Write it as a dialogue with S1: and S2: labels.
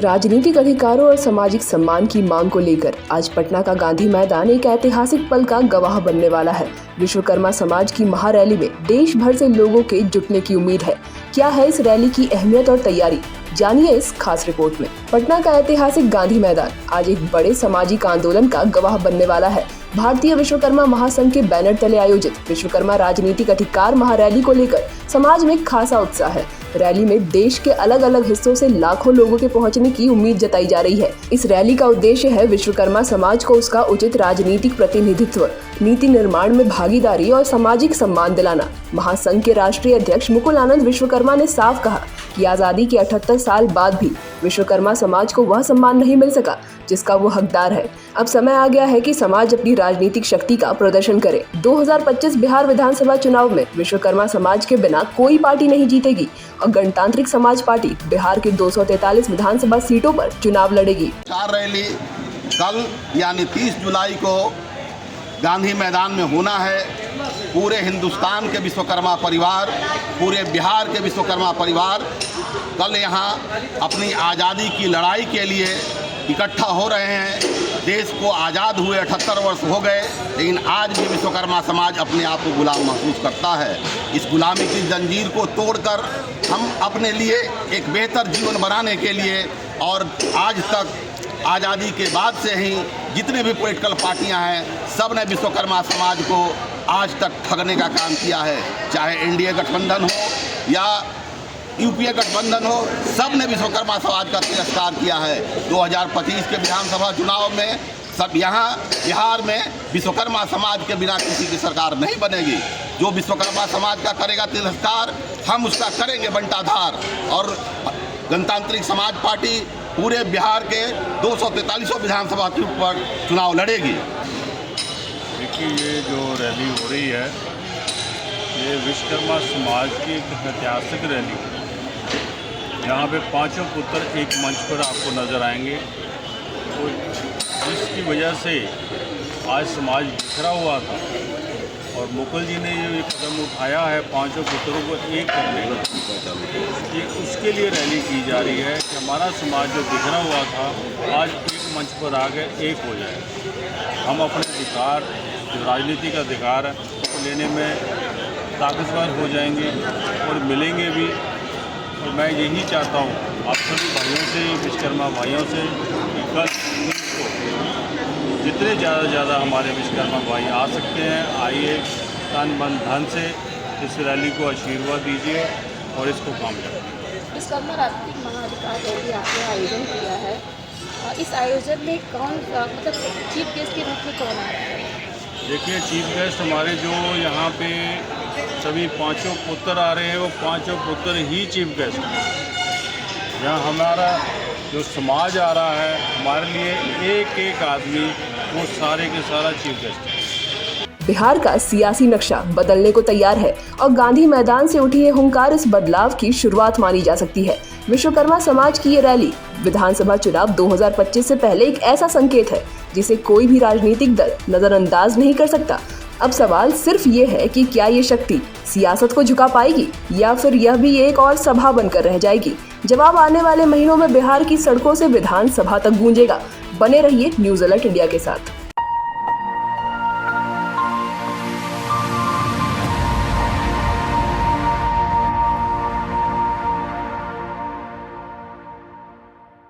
S1: राजनीतिक अधिकारों और सामाजिक सम्मान की मांग को लेकर आज पटना का गांधी मैदान एक ऐतिहासिक पल का गवाह बनने वाला है। विश्वकर्मा समाज की महारैली में देश भर से लोगों के जुटने की उम्मीद है। क्या है इस रैली की अहमियत और तैयारी, जानिए इस खास रिपोर्ट में। पटना का ऐतिहासिक गांधी मैदान आज एक बड़े सामाजिक आंदोलन का गवाह बनने वाला है। भारतीय विश्वकर्मा महासंघ के बैनर तले आयोजित विश्वकर्मा राजनीतिक अधिकार महारैली को लेकर समाज में खासा उत्साह है। रैली में देश के अलग अलग हिस्सों से लाखों लोगों के पहुंचने की उम्मीद जताई जा रही है। इस रैली का उद्देश्य है विश्वकर्मा समाज को उसका उचित राजनीतिक प्रतिनिधित्व, नीति निर्माण में भागीदारी और सामाजिक सम्मान दिलाना। महासंघ के राष्ट्रीय अध्यक्ष मुकुल आनंद विश्वकर्मा ने साफ कहा कि आजादी के 78 साल बाद भी विश्वकर्मा समाज को वह सम्मान नहीं मिल सका जिसका वो हकदार है। अब समय आ गया है कि समाज अपनी राजनीतिक शक्ति का प्रदर्शन करे। 2025 बिहार विधानसभा चुनाव में विश्वकर्मा समाज के बिना कोई पार्टी नहीं जीतेगी और गणतांत्रिक समाज पार्टी बिहार के 243 विधानसभा सीटों पर चुनाव लड़ेगी।
S2: रैली कल यानी 30 जुलाई को गांधी मैदान में होना है। पूरे हिंदुस्तान के विश्वकर्मा परिवार, पूरे बिहार के विश्वकर्मा परिवार कल यहाँ अपनी आज़ादी की लड़ाई के लिए इकट्ठा हो रहे हैं। देश को आज़ाद हुए 78 वर्ष हो गए, लेकिन आज भी विश्वकर्मा समाज अपने आप को गुलाम महसूस करता है। इस गुलामी की जंजीर को तोड़कर हम अपने लिए एक बेहतर जीवन बनाने के लिए और आज तक आज़ादी के बाद से ही जितने भी पॉलिटिकल पार्टियां हैं, सब ने विश्वकर्मा समाज को आज तक ठगने का काम किया है। चाहे एनडीए गठबंधन हो या यूपीए गठबंधन हो, सब ने विश्वकर्मा समाज का तिरस्कार किया है। 2025 के विधानसभा चुनाव में सब यहाँ बिहार में विश्वकर्मा समाज के बिना किसी की सरकार नहीं बनेगी। जो विश्वकर्मा समाज का करेगा तिरस्कार, हम उसका करेंगे बंटाधार। और गणतांत्रिक समाज पार्टी पूरे बिहार के 243 विधानसभा सीट पर चुनाव लड़ेगी।
S3: देखिए, ये जो रैली हो रही है, ये विश्वकर्मा समाज की एक ऐतिहासिक रैली है। यहाँ पे पांचों पुत्र एक मंच पर आपको नज़र आएंगे, तो जिसकी वजह से आज समाज बिखरा हुआ था और मुकुल जी ने ये कदम उठाया है पांचों पुत्रों को एक करने का। ये उसके लिए रैली की जा रही है कि हमारा समाज जो बिखरा हुआ था आज एक मंच पर आकर एक हो जाए। हम अपने अधिकार, जो राजनीतिक अधिकार है, उसको लेने में ताकतवर हो जाएंगे और मिलेंगे भी। और मैं यही चाहता हूँ आप सभी भाइयों से, विश्वकर्मा भाइयों से, कि कल को जितने ज़्यादा हमारे विश्वकर्मा भाई आ सकते हैं, आइए, तन मन धन से इस रैली को आशीर्वाद दीजिए और इसको कामयाब करें।
S4: विश्वकर्मा राजनीतिक महाअधिकार रैली आपने आयोजन किया है, इस आयोजन में कौन मतलब चीफ गेस्ट के रूप में कौन आ रहा है?
S3: देखिए, चीफ गेस्ट हमारे जो यहाँ पे सभी पांचों पुत्र आ रहे हैं, वो पांचों पुत्र ही चीफ गेस्ट हैं। यहाँ हमारा जो समाज आ रहा है, हमारे लिए एक एक आदमी वो सारे के सारा चीफ गेस्ट है।
S1: बिहार का सियासी नक्शा बदलने को तैयार है और गांधी मैदान से उठी ये हुंकार इस बदलाव की शुरुआत मानी जा सकती है। विश्वकर्मा समाज की ये रैली विधानसभा चुनाव 2025 से पहले एक ऐसा संकेत है जिसे कोई भी राजनीतिक दल नजरअंदाज नहीं कर सकता। अब सवाल सिर्फ ये है कि क्या ये शक्ति सियासत को झुका पाएगी या फिर यह भी एक और सभा बनकर रह जाएगी। जवाब आने वाले महीनों में बिहार की सड़कों से विधानसभा तक गूंजेगा। बने रहिए न्यूज़ अलर्ट इंडिया के साथ।